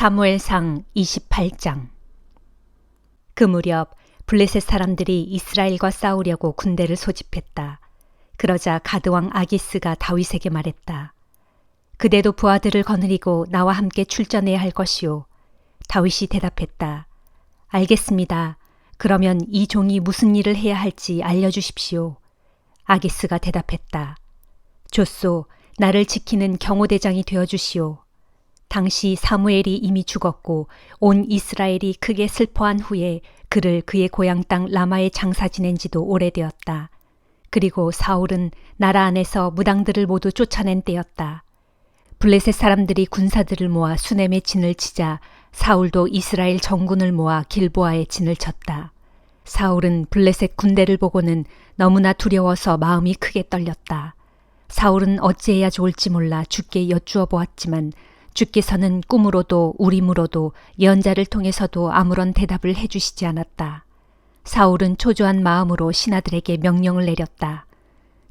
사무엘상 28장. 그 무렵 블레셋 사람들이 이스라엘과 싸우려고 군대를 소집했다. 그러자 가드왕 아기스가 다윗에게 말했다. 그대도 부하들을 거느리고 나와 함께 출전해야 할 것이오. 다윗이 대답했다. 알겠습니다. 그러면 이 종이 무슨 일을 해야 할지 알려주십시오. 아기스가 대답했다. 좋소. 나를 지키는 경호대장이 되어주시오. 당시 사무엘이 이미 죽었고 온 이스라엘이 크게 슬퍼한 후에 그를 그의 고향 땅 라마에 장사 지낸 지도 오래되었다. 그리고 사울은 나라 안에서 무당들을 모두 쫓아낸 때였다. 블레셋 사람들이 군사들을 모아 수넴에 진을 치자 사울도 이스라엘 정군을 모아 길보아에 진을 쳤다. 사울은 블레셋 군대를 보고는 너무나 두려워서 마음이 크게 떨렸다. 사울은 어찌해야 좋을지 몰라 주께 여쭈어 보았지만 주께서는 꿈으로도 우림으로도 예언자를 통해서도 아무런 대답을 해주시지 않았다. 사울은 초조한 마음으로 신하들에게 명령을 내렸다.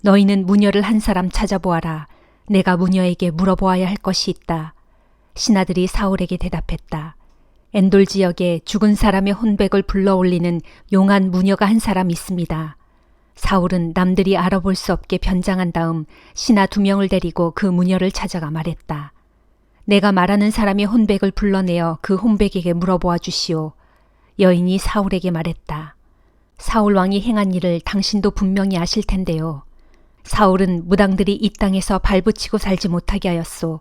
너희는 무녀를 한 사람 찾아보아라. 내가 무녀에게 물어보아야 할 것이 있다. 신하들이 사울에게 대답했다. 엔돌 지역에 죽은 사람의 혼백을 불러올리는 용한 무녀가 한 사람 있습니다. 사울은 남들이 알아볼 수 없게 변장한 다음 신하 2명을 데리고 그 무녀를 찾아가 말했다. 내가 말하는 사람의 혼백을 불러내어 그 혼백에게 물어보아 주시오. 여인이 사울에게 말했다. 사울 왕이 행한 일을 당신도 분명히 아실 텐데요. 사울은 무당들이 이 땅에서 발붙이고 살지 못하게 하였소.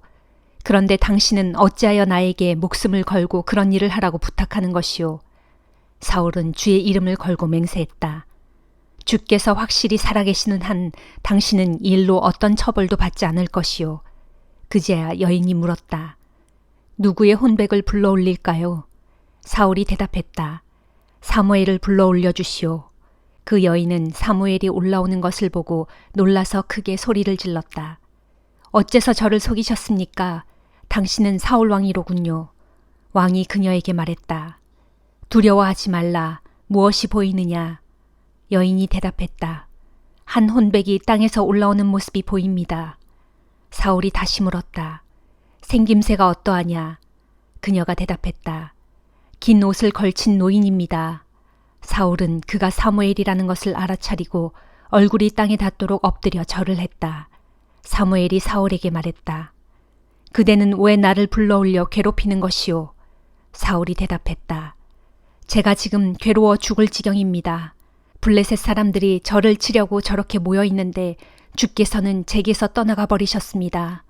그런데 당신은 어찌하여 나에게 목숨을 걸고 그런 일을 하라고 부탁하는 것이오. 사울은 주의 이름을 걸고 맹세했다. 주께서 확실히 살아계시는 한 당신은 이 일로 어떤 처벌도 받지 않을 것이오. 그제야 여인이 물었다. 누구의 혼백을 불러올릴까요? 사울이 대답했다. 사무엘을 불러올려 주시오. 그 여인은 사무엘이 올라오는 것을 보고 놀라서 크게 소리를 질렀다. 어째서 저를 속이셨습니까? 당신은 사울 왕이로군요. 왕이 그녀에게 말했다. 두려워하지 말라. 무엇이 보이느냐? 여인이 대답했다. 한 혼백이 땅에서 올라오는 모습이 보입니다. 사울이 다시 물었다. 생김새가 어떠하냐? 그녀가 대답했다. 긴 옷을 걸친 노인입니다. 사울은 그가 사무엘이라는 것을 알아차리고 얼굴이 땅에 닿도록 엎드려 절을 했다. 사무엘이 사울에게 말했다. 그대는 왜 나를 불러올려 괴롭히는 것이오? 사울이 대답했다. 제가 지금 괴로워 죽을 지경입니다. 블레셋 사람들이 저를 치려고 저렇게 모여 있는데 주께서는 제게서 떠나가 버리셨습니다.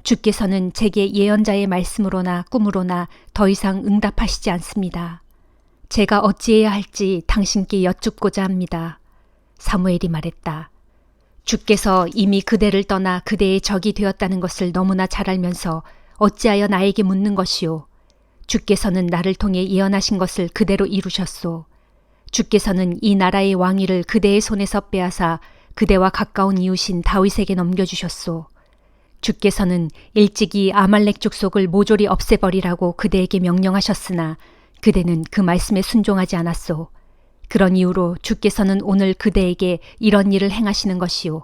주께서는 제게 예언자의 말씀으로나 꿈으로나 더 이상 응답하시지 않습니다. 제가 어찌해야 할지 당신께 여쭙고자 합니다. 사무엘이 말했다. 주께서 이미 그대를 떠나 그대의 적이 되었다는 것을 너무나 잘 알면서 어찌하여 나에게 묻는 것이오. 주께서는 나를 통해 예언하신 것을 그대로 이루셨소. 주께서는 이 나라의 왕위를 그대의 손에서 빼앗아 그대와 가까운 이웃인 다윗에게 넘겨주셨소. 주께서는 일찍이 아말렉 족속을 모조리 없애버리라고 그대에게 명령하셨으나 그대는 그 말씀에 순종하지 않았소. 그런 이유로 주께서는 오늘 그대에게 이런 일을 행하시는 것이오.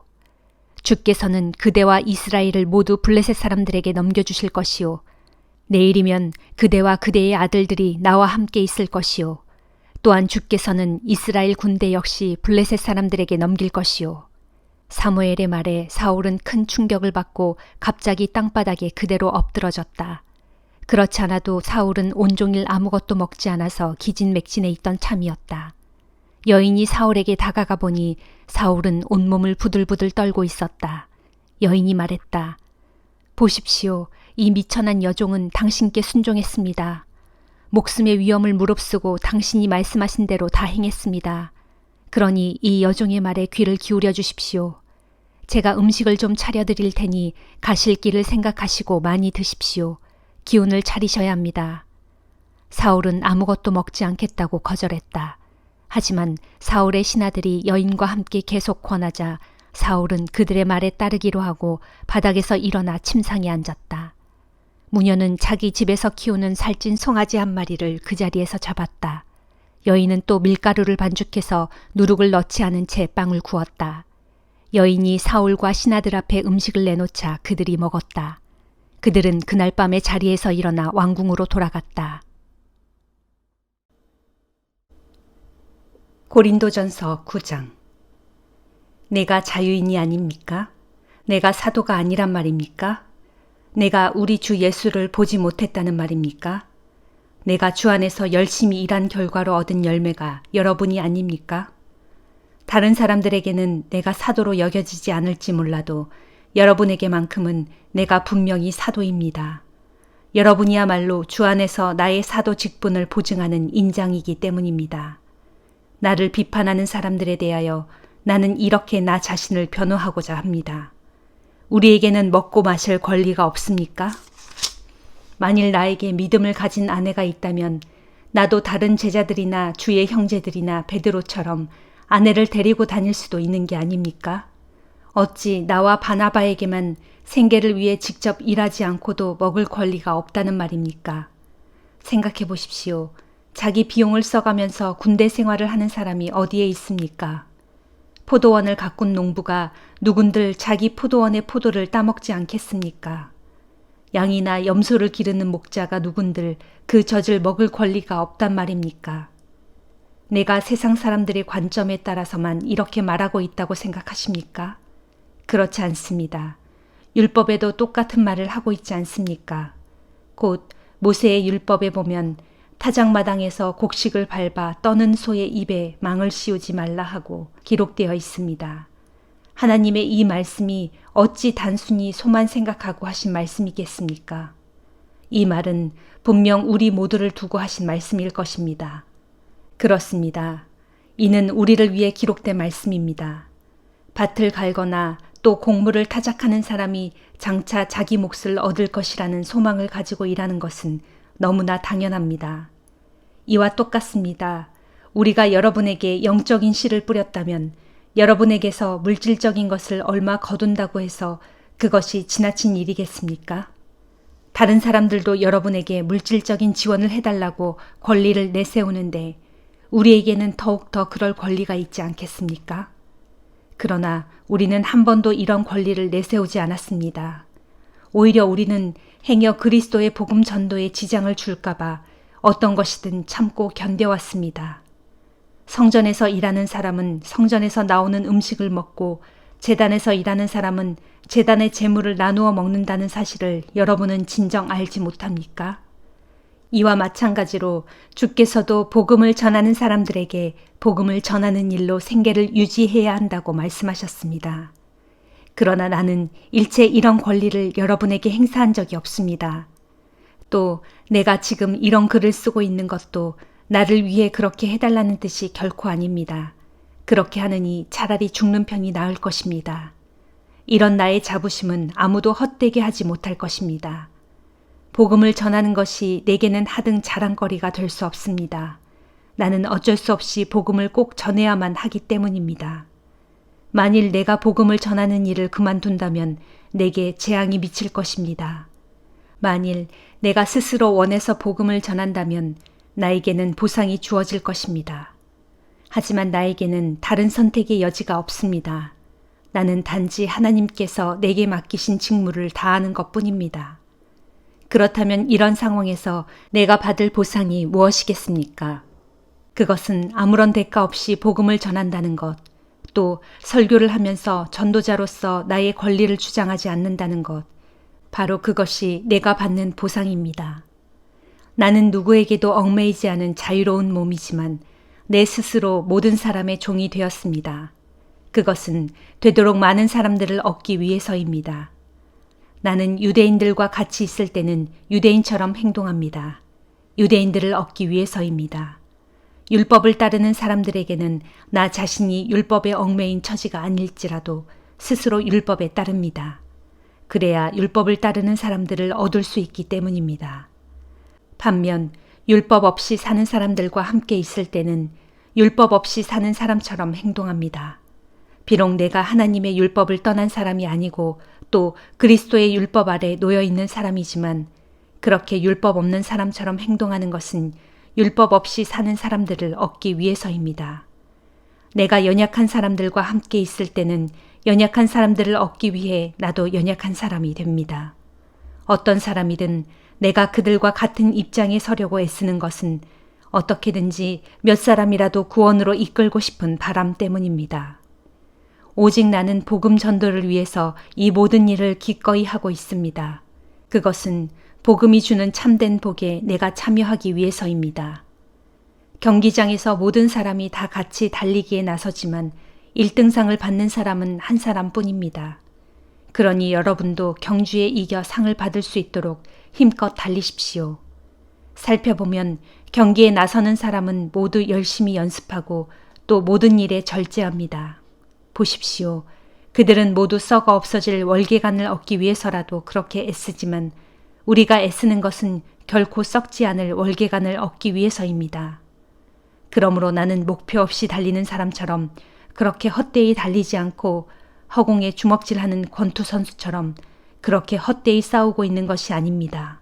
주께서는 그대와 이스라엘을 모두 블레셋 사람들에게 넘겨주실 것이오. 내일이면 그대와 그대의 아들들이 나와 함께 있을 것이오. 또한 주께서는 이스라엘 군대 역시 블레셋 사람들에게 넘길 것이오. 사무엘의 말에 사울은 큰 충격을 받고 갑자기 땅바닥에 그대로 엎드러졌다. 그렇지 않아도 사울은 온종일 아무것도 먹지 않아서 기진맥진해 있던 참이었다. 여인이 사울에게 다가가 보니 사울은 온몸을 부들부들 떨고 있었다. 여인이 말했다. 보십시오. 이 미천한 여종은 당신께 순종했습니다. 목숨의 위험을 무릅쓰고 당신이 말씀하신 대로 다 행했습니다. 그러니 이 여종의 말에 귀를 기울여 주십시오. 제가 음식을 좀 차려드릴 테니 가실 길을 생각하시고 많이 드십시오. 기운을 차리셔야 합니다. 사울은 아무것도 먹지 않겠다고 거절했다. 하지만 사울의 신하들이 여인과 함께 계속 권하자 사울은 그들의 말에 따르기로 하고 바닥에서 일어나 침상에 앉았다. 무녀는 자기 집에서 키우는 살찐 송아지 한 마리를 그 자리에서 잡았다. 여인은 또 밀가루를 반죽해서 누룩을 넣지 않은 채 빵을 구웠다. 여인이 사울과 신하들 앞에 음식을 내놓자 그들이 먹었다. 그들은 그날 밤에 자리에서 일어나 왕궁으로 돌아갔다. 고린도전서 9장. 내가 자유인이 아닙니까? 내가 사도가 아니란 말입니까? 내가 우리 주 예수를 보지 못했다는 말입니까? 내가 주 안에서 열심히 일한 결과로 얻은 열매가 여러분이 아닙니까? 다른 사람들에게는 내가 사도로 여겨지지 않을지 몰라도 여러분에게만큼은 내가 분명히 사도입니다. 여러분이야말로 주 안에서 나의 사도 직분을 보증하는 인장이기 때문입니다. 나를 비판하는 사람들에 대하여 나는 이렇게 나 자신을 변호하고자 합니다. 우리에게는 먹고 마실 권리가 없습니까? 만일 나에게 믿음을 가진 아내가 있다면 나도 다른 제자들이나 주의 형제들이나 베드로처럼 아내를 데리고 다닐 수도 있는 게 아닙니까? 어찌 나와 바나바에게만 생계를 위해 직접 일하지 않고도 먹을 권리가 없다는 말입니까? 생각해 보십시오. 자기 비용을 써가면서 군대 생활을 하는 사람이 어디에 있습니까? 포도원을 가꾼 농부가 누군들 자기 포도원의 포도를 따먹지 않겠습니까? 양이나 염소를 기르는 목자가 누군들 그 젖을 먹을 권리가 없단 말입니까? 내가 세상 사람들의 관점에 따라서만 이렇게 말하고 있다고 생각하십니까? 그렇지 않습니다. 율법에도 똑같은 말을 하고 있지 않습니까? 곧 모세의 율법에 보면 타작마당에서 곡식을 밟아 떠는 소의 입에 망을 씌우지 말라 하고 기록되어 있습니다. 하나님의 이 말씀이 어찌 단순히 소만 생각하고 하신 말씀이겠습니까? 이 말은 분명 우리 모두를 두고 하신 말씀일 것입니다. 그렇습니다. 이는 우리를 위해 기록된 말씀입니다. 밭을 갈거나 또 곡물을 타작하는 사람이 장차 자기 몫을 얻을 것이라는 소망을 가지고 일하는 것은 너무나 당연합니다. 이와 똑같습니다. 우리가 여러분에게 영적인 씨를 뿌렸다면 여러분에게서 물질적인 것을 얼마 거둔다고 해서 그것이 지나친 일이겠습니까? 다른 사람들도 여러분에게 물질적인 지원을 해달라고 권리를 내세우는데 우리에게는 더욱더 그럴 권리가 있지 않겠습니까? 그러나 우리는 한 번도 이런 권리를 내세우지 않았습니다. 오히려 우리는 행여 그리스도의 복음 전도에 지장을 줄까봐 어떤 것이든 참고 견뎌왔습니다. 성전에서 일하는 사람은 성전에서 나오는 음식을 먹고 제단에서 일하는 사람은 제단의 재물을 나누어 먹는다는 사실을 여러분은 진정 알지 못합니까? 이와 마찬가지로 주께서도 복음을 전하는 사람들에게 복음을 전하는 일로 생계를 유지해야 한다고 말씀하셨습니다. 그러나 나는 일체 이런 권리를 여러분에게 행사한 적이 없습니다. 또 내가 지금 이런 글을 쓰고 있는 것도 나를 위해 그렇게 해달라는 뜻이 결코 아닙니다. 그렇게 하느니 차라리 죽는 편이 나을 것입니다. 이런 나의 자부심은 아무도 헛되게 하지 못할 것입니다. 복음을 전하는 것이 내게는 하등 자랑거리가 될 수 없습니다. 나는 어쩔 수 없이 복음을 꼭 전해야만 하기 때문입니다. 만일 내가 복음을 전하는 일을 그만둔다면 내게 재앙이 미칠 것입니다. 만일 내가 스스로 원해서 복음을 전한다면 나에게는 보상이 주어질 것입니다. 하지만 나에게는 다른 선택의 여지가 없습니다. 나는 단지 하나님께서 내게 맡기신 직무를 다하는 것뿐입니다. 그렇다면 이런 상황에서 내가 받을 보상이 무엇이겠습니까? 그것은 아무런 대가 없이 복음을 전한다는 것, 또 설교를 하면서 전도자로서 나의 권리를 주장하지 않는다는 것, 바로 그것이 내가 받는 보상입니다. 나는 누구에게도 얽매이지 않은 자유로운 몸이지만 내 스스로 모든 사람의 종이 되었습니다. 그것은 되도록 많은 사람들을 얻기 위해서입니다. 나는 유대인들과 같이 있을 때는 유대인처럼 행동합니다. 유대인들을 얻기 위해서입니다. 율법을 따르는 사람들에게는 나 자신이 율법에 얽매인 처지가 아닐지라도 스스로 율법에 따릅니다. 그래야 율법을 따르는 사람들을 얻을 수 있기 때문입니다. 반면 율법 없이 사는 사람들과 함께 있을 때는 율법 없이 사는 사람처럼 행동합니다. 비록 내가 하나님의 율법을 떠난 사람이 아니고 또 그리스도의 율법 아래 놓여 있는 사람이지만 그렇게 율법 없는 사람처럼 행동하는 것은 율법 없이 사는 사람들을 얻기 위해서입니다. 내가 연약한 사람들과 함께 있을 때는 연약한 사람들을 얻기 위해 나도 연약한 사람이 됩니다. 어떤 사람이든 내가 그들과 같은 입장에 서려고 애쓰는 것은 어떻게든지 몇 사람이라도 구원으로 이끌고 싶은 바람 때문입니다. 오직 나는 복음 전도를 위해서 이 모든 일을 기꺼이 하고 있습니다. 그것은 복음이 주는 참된 복에 내가 참여하기 위해서입니다. 경기장에서 모든 사람이 다 같이 달리기에 나서지만 1등상을 받는 사람은 한 사람뿐입니다. 그러니 여러분도 경주에 이겨 상을 받을 수 있도록 힘껏 달리십시오. 살펴보면 경기에 나서는 사람은 모두 열심히 연습하고 또 모든 일에 절제합니다. 보십시오. 그들은 모두 썩어 없어질 월계관을 얻기 위해서라도 그렇게 애쓰지만 우리가 애쓰는 것은 결코 썩지 않을 월계관을 얻기 위해서입니다. 그러므로 나는 목표 없이 달리는 사람처럼 그렇게 헛되이 달리지 않고 허공에 주먹질하는 권투 선수처럼 그렇게 헛되이 싸우고 있는 것이 아닙니다.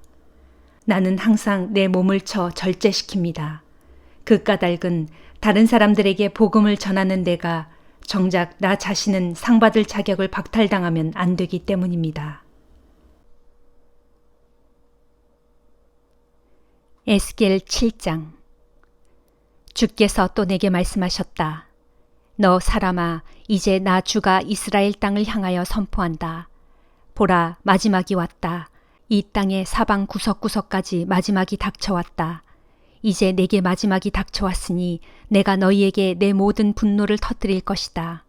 나는 항상 내 몸을 쳐 절제시킵니다. 그 까닭은 다른 사람들에게 복음을 전하는 내가 정작 나 자신은 상 받을 자격을 박탈당하면 안 되기 때문입니다. 에스겔 7장. 주께서 또 내게 말씀하셨다. 너 사람아, 이제 나 주가 이스라엘 땅을 향하여 선포한다. 보라, 마지막이 왔다. 이 땅의 사방 구석구석까지 마지막이 닥쳐왔다. 이제 내게 마지막이 닥쳐왔으니 내가 너희에게 내 모든 분노를 터뜨릴 것이다.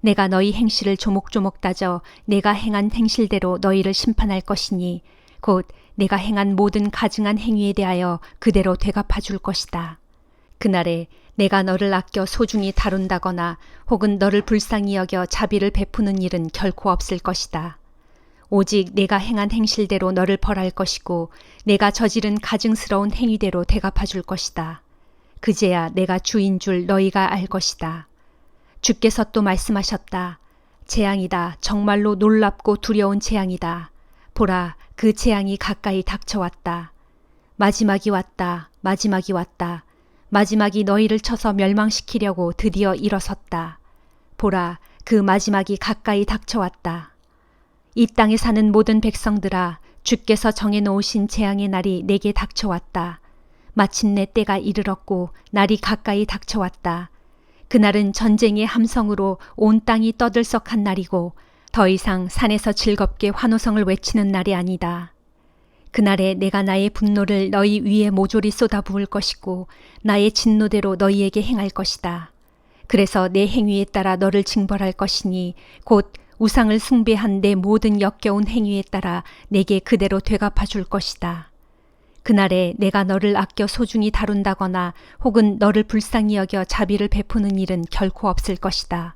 내가 너희 행실을 조목조목 따져 내가 행한 행실대로 너희를 심판할 것이니 곧 내가 행한 모든 가증한 행위에 대하여 그대로 되갚아 줄 것이다. 그날에 내가 너를 아껴 소중히 다룬다거나 혹은 너를 불쌍히 여겨 자비를 베푸는 일은 결코 없을 것이다. 오직 내가 행한 행실대로 너를 벌할 것이고 내가 저지른 가증스러운 행위대로 되갚아 줄 것이다. 그제야 내가 주인 줄 너희가 알 것이다. 주께서 또 말씀하셨다. 재앙이다. 정말로 놀랍고 두려운 재앙이다. 보라, 그 재앙이 가까이 닥쳐왔다. 마지막이 왔다. 마지막이 왔다. 마지막이 너희를 쳐서 멸망시키려고 드디어 일어섰다. 보라, 그 마지막이 가까이 닥쳐왔다. 이 땅에 사는 모든 백성들아, 주께서 정해놓으신 재앙의 날이 내게 닥쳐왔다. 마침내 때가 이르렀고 날이 가까이 닥쳐왔다. 그날은 전쟁의 함성으로 온 땅이 떠들썩한 날이고 더 이상 산에서 즐겁게 환호성을 외치는 날이 아니다. 그날에 내가 나의 분노를 너희 위에 모조리 쏟아부을 것이고 나의 진노대로 너희에게 행할 것이다. 그래서 내 행위에 따라 너를 징벌할 것이니 곧 우상을 숭배한 내 모든 역겨운 행위에 따라 내게 그대로 되갚아 줄 것이다. 그날에 내가 너를 아껴 소중히 다룬다거나 혹은 너를 불쌍히 여겨 자비를 베푸는 일은 결코 없을 것이다.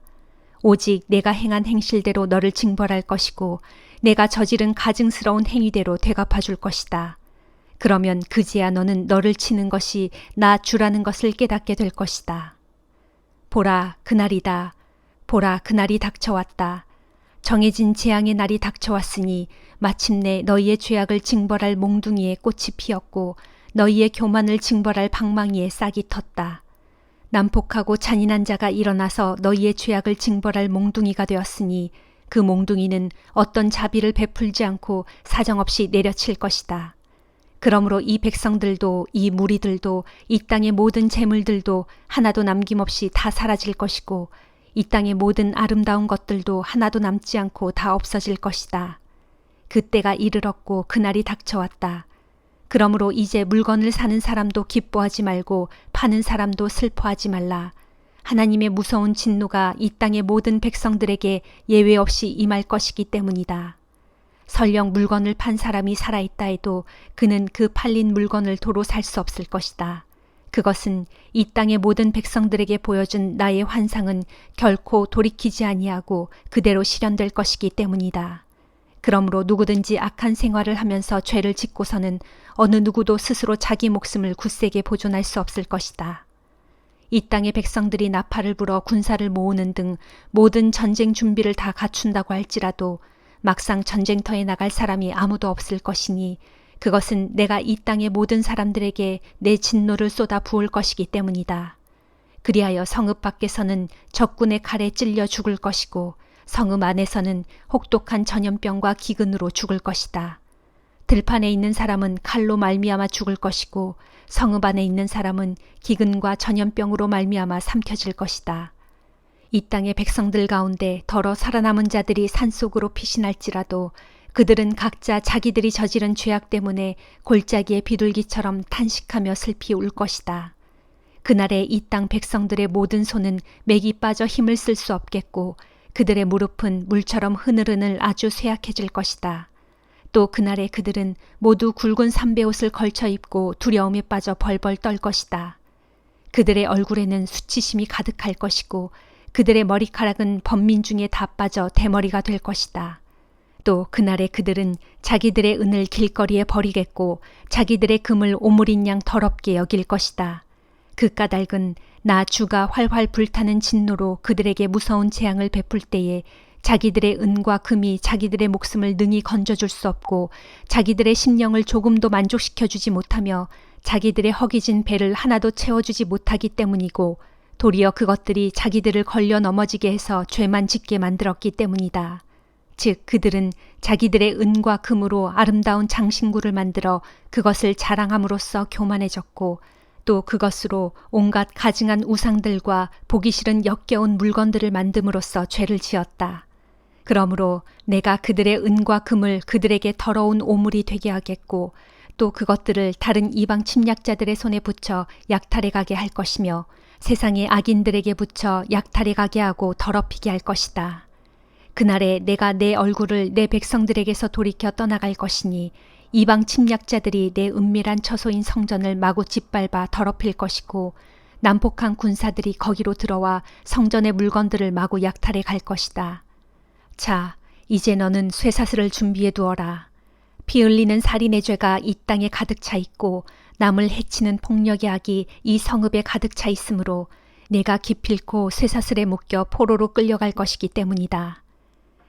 오직 내가 행한 행실대로 너를 징벌할 것이고 내가 저지른 가증스러운 행위대로 되갚아 줄 것이다. 그러면 그제야 너는 너를 치는 것이 나 주라는 것을 깨닫게 될 것이다. 보라, 그날이다. 보라, 그날이 닥쳐왔다. 정해진 재앙의 날이 닥쳐왔으니 마침내 너희의 죄악을 징벌할 몽둥이에 꽃이 피었고 너희의 교만을 징벌할 방망이에 싹이 텄다. 난폭하고 잔인한 자가 일어나서 너희의 죄악을 징벌할 몽둥이가 되었으니 그 몽둥이는 어떤 자비를 베풀지 않고 사정없이 내려칠 것이다. 그러므로 이 백성들도 이 무리들도 이 땅의 모든 재물들도 하나도 남김없이 다 사라질 것이고 이 땅의 모든 아름다운 것들도 하나도 남지 않고 다 없어질 것이다. 그때가 이르렀고 그날이 닥쳐왔다. 그러므로 이제 물건을 사는 사람도 기뻐하지 말고 파는 사람도 슬퍼하지 말라. 하나님의 무서운 진노가 이 땅의 모든 백성들에게 예외 없이 임할 것이기 때문이다. 설령 물건을 판 사람이 살아있다 해도 그는 그 팔린 물건을 도로 살 수 없을 것이다. 그것은 이 땅의 모든 백성들에게 보여준 나의 환상은 결코 돌이키지 아니하고 그대로 실현될 것이기 때문이다. 그러므로 누구든지 악한 생활을 하면서 죄를 짓고서는 어느 누구도 스스로 자기 목숨을 굳세게 보존할 수 없을 것이다. 이 땅의 백성들이 나팔을 불어 군사를 모으는 등 모든 전쟁 준비를 다 갖춘다고 할지라도 막상 전쟁터에 나갈 사람이 아무도 없을 것이니 그것은 내가 이 땅의 모든 사람들에게 내 진노를 쏟아 부을 것이기 때문이다. 그리하여 성읍 밖에서는 적군의 칼에 찔려 죽을 것이고 성읍 안에서는 혹독한 전염병과 기근으로 죽을 것이다. 들판에 있는 사람은 칼로 말미암아 죽을 것이고 성읍 안에 있는 사람은 기근과 전염병으로 말미암아 삼켜질 것이다. 이 땅의 백성들 가운데 더러 살아남은 자들이 산속으로 피신할지라도 그들은 각자 자기들이 저지른 죄악 때문에 골짜기의 비둘기처럼 탄식하며 슬피 울 것이다. 그날에 이 땅 백성들의 모든 손은 맥이 빠져 힘을 쓸 수 없겠고 그들의 무릎은 물처럼 흐느흐늘 아주 쇠약해질 것이다. 또 그날에 그들은 모두 굵은 삼배옷을 걸쳐 입고 두려움에 빠져 벌벌 떨 것이다. 그들의 얼굴에는 수치심이 가득할 것이고 그들의 머리카락은 번민 중에 다 빠져 대머리가 될 것이다. 또 그날에 그들은 자기들의 은을 길거리에 버리겠고 자기들의 금을 오물인 양 더럽게 여길 것이다. 그 까닭은 나 주가 활활 불타는 진노로 그들에게 무서운 재앙을 베풀 때에 자기들의 은과 금이 자기들의 목숨을 능히 건져줄 수 없고 자기들의 심령을 조금도 만족시켜주지 못하며 자기들의 허기진 배를 하나도 채워주지 못하기 때문이고 도리어 그것들이 자기들을 걸려 넘어지게 해서 죄만 짓게 만들었기 때문이다. 즉 그들은 자기들의 은과 금으로 아름다운 장신구를 만들어 그것을 자랑함으로써 교만해졌고 또 그것으로 온갖 가증한 우상들과 보기 싫은 역겨운 물건들을 만듦으로써 죄를 지었다. 그러므로 내가 그들의 은과 금을 그들에게 더러운 오물이 되게 하겠고 또 그것들을 다른 이방 침략자들의 손에 붙여 약탈해 가게 할 것이며 세상의 악인들에게 붙여 약탈해 가게 하고 더럽히게 할 것이다. 그날에 내가 내 얼굴을 내 백성들에게서 돌이켜 떠나갈 것이니 이방 침략자들이 내 은밀한 처소인 성전을 마구 짓밟아 더럽힐 것이고 난폭한 군사들이 거기로 들어와 성전의 물건들을 마구 약탈해 갈 것이다. 자, 이제 너는 쇠사슬을 준비해 두어라. 피 흘리는 살인의 죄가 이 땅에 가득 차 있고 남을 해치는 폭력의 악이 이 성읍에 가득 차 있으므로 내가 기필코 쇠사슬에 묶여 포로로 끌려갈 것이기 때문이다.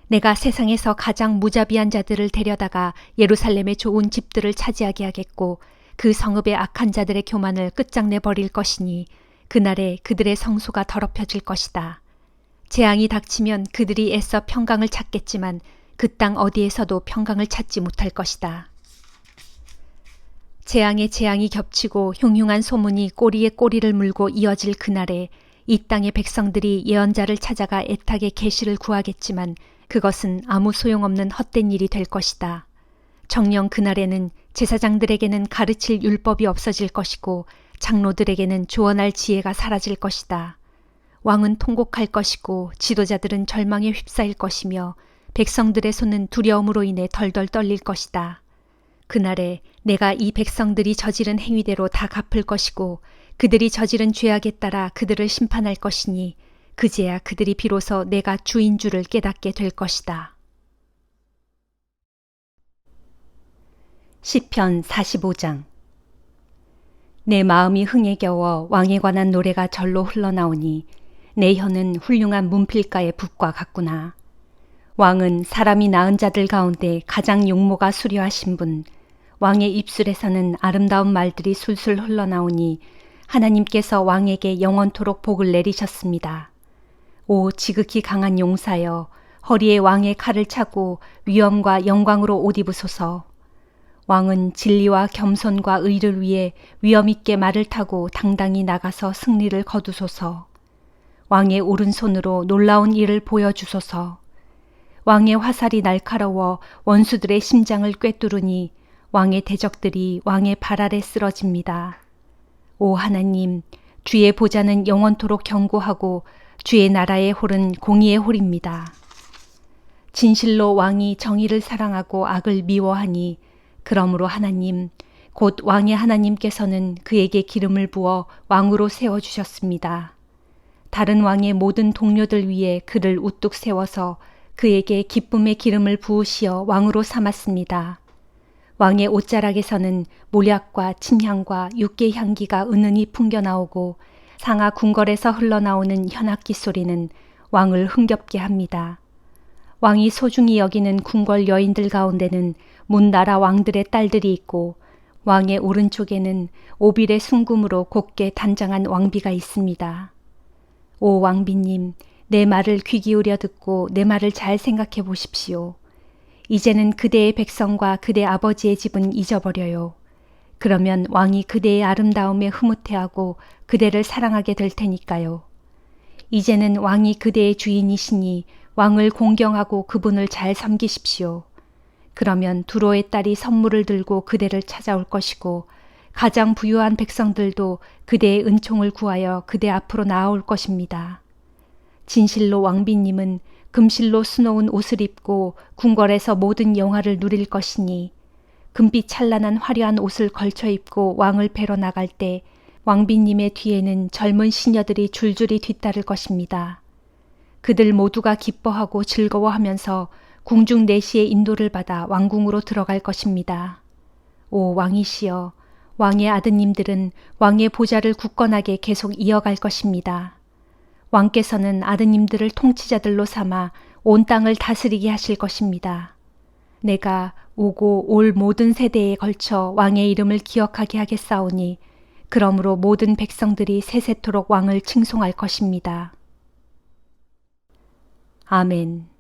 내가 세상에서 가장 무자비한 자들을 데려다가 예루살렘의 좋은 집들을 차지하게 하겠고 그 성읍의 악한 자들의 교만을 끝장내 버릴 것이니 그날에 그들의 성소가 더럽혀질 것이다. 재앙이 닥치면 그들이 애써 평강을 찾겠지만 그 땅 어디에서도 평강을 찾지 못할 것이다. 재앙에 재앙이 겹치고 흉흉한 소문이 꼬리에 꼬리를 물고 이어질 그날에 이 땅의 백성들이 예언자를 찾아가 애타게 계시를 구하겠지만 그것은 아무 소용없는 헛된 일이 될 것이다. 정녕 그날에는 제사장들에게는 가르칠 율법이 없어질 것이고 장로들에게는 조언할 지혜가 사라질 것이다. 왕은 통곡할 것이고 지도자들은 절망에 휩싸일 것이며 백성들의 손은 두려움으로 인해 덜덜 떨릴 것이다. 그날에 내가 이 백성들이 저지른 행위대로 다 갚을 것이고 그들이 저지른 죄악에 따라 그들을 심판할 것이니 그제야 그들이 비로소 내가 주인 줄을 깨닫게 될 것이다. 시편 45장. 내 마음이 흥에 겨워 왕에 관한 노래가 절로 흘러나오니 내 혀는 훌륭한 문필가의 붓과 같구나. 왕은 사람이 낳은 자들 가운데 가장 용모가 수려하신 분, 왕의 입술에서는 아름다운 말들이 술술 흘러나오니 하나님께서 왕에게 영원토록 복을 내리셨습니다. 오 지극히 강한 용사여, 허리에 왕의 칼을 차고 위엄과 영광으로 옷 입으소서. 왕은 진리와 겸손과 의를 위해 위엄 있게 말을 타고 당당히 나가서 승리를 거두소서. 왕의 오른손으로 놀라운 일을 보여주소서. 왕의 화살이 날카로워 원수들의 심장을 꿰뚫으니 왕의 대적들이 왕의 발 아래 쓰러집니다. 오 하나님, 주의 보좌는 영원토록 견고하고 주의 나라의 홀은 공의의 홀입니다. 진실로 왕이 정의를 사랑하고 악을 미워하니 그러므로 하나님, 곧 왕의 하나님께서는 그에게 기름을 부어 왕으로 세워주셨습니다. 다른 왕의 모든 동료들 위에 그를 우뚝 세워서 그에게 기쁨의 기름을 부으시어 왕으로 삼았습니다. 왕의 옷자락에서는 몰약과 침향과 육개 향기가 은은히 풍겨나오고 상하 궁궐에서 흘러나오는 현악기 소리는 왕을 흥겹게 합니다. 왕이 소중히 여기는 궁궐 여인들 가운데는 문나라 왕들의 딸들이 있고 왕의 오른쪽에는 오빌의 순금으로 곱게 단장한 왕비가 있습니다. 오 왕비님, 내 말을 귀 기울여 듣고 내 말을 잘 생각해 보십시오. 이제는 그대의 백성과 그대 아버지의 집은 잊어버려요. 그러면 왕이 그대의 아름다움에 흐뭇해하고 그대를 사랑하게 될 테니까요. 이제는 왕이 그대의 주인이시니 왕을 공경하고 그분을 잘 섬기십시오. 그러면 두로의 딸이 선물을 들고 그대를 찾아올 것이고 가장 부유한 백성들도 그대의 은총을 구하여 그대 앞으로 나아올 것입니다. 진실로 왕비님은 금실로 수놓은 옷을 입고 궁궐에서 모든 영화를 누릴 것이니 금빛 찬란한 화려한 옷을 걸쳐 입고 왕을 뵈러 나갈 때 왕비님의 뒤에는 젊은 시녀들이 줄줄이 뒤따를 것입니다. 그들 모두가 기뻐하고 즐거워하면서 궁중 내시의 인도를 받아 왕궁으로 들어갈 것입니다. 오 왕이시여, 왕의 아드님들은 왕의 보좌를 굳건하게 계속 이어갈 것입니다. 왕께서는 아드님들을 통치자들로 삼아 온 땅을 다스리게 하실 것입니다. 내가 오고 올 모든 세대에 걸쳐 왕의 이름을 기억하게 하겠사오니 그러므로 모든 백성들이 세세토록 왕을 칭송할 것입니다. 아멘.